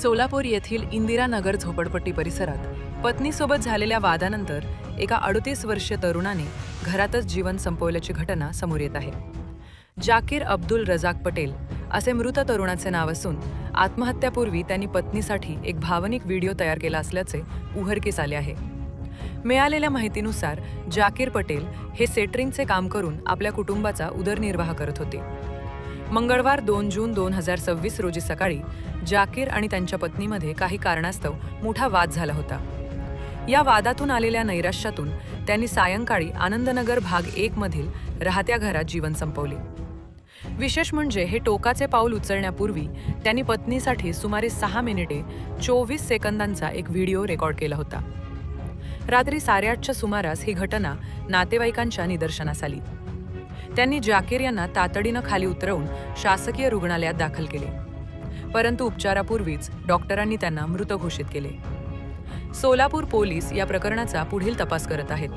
सोलापूर येथील इंदिरानगर झोपडपट्टी परिसरात पत्नीसोबत झालेल्या वादानंतर एका 38 वर्षीय तरुणाने घरातच जीवन संपवल्याची घटना समोर येत आहे. जाकीर अब्दुल रजाक पटेल असे मृत तरुणाचे नाव असून आत्महत्यापूर्वी त्यांनी पत्नीसाठी एक भावनिक व्हिडिओ तयार केला असल्याचे उघडकीस आले आहे. मिळालेल्या माहितीनुसार जाकीर पटेल हे सेटरिंगचे काम करून आपल्या कुटुंबाचा उदरनिर्वाह करत होते. मंगळवार 2 जून 2026 रोजी सकाळी जाकीर आणि त्यांच्या पत्नीमध्ये काही कारणास्तव मोठा वाद झाला होता. या वादातून आलेल्या नैराश्यातून त्यांनी सायंकाळी आनंदनगर भाग 1 मधील राहत्या घरात जीवन संपवले. विशेष म्हणजे हे टोकाचे पाऊल उचलण्यापूर्वी त्यांनी पत्नीसाठी सुमारे 6 मिनिटे 24 सेकंदांचा एक व्हिडिओ रेकॉर्ड केला होता. रात्री 8:30च्या सुमारास ही घटना नातेवाईकांच्या निदर्शनास आली. त्यांनी जाकीर यांना तातडीनं खाली उतरवून शासकीय रुग्णालयात दाखल केले, परंतु उपचारापूर्वीच डॉक्टरांनी त्यांना मृत घोषित केले. सोलापूर पोलीस या प्रकरणाचा पुढील तपास करत आहेत.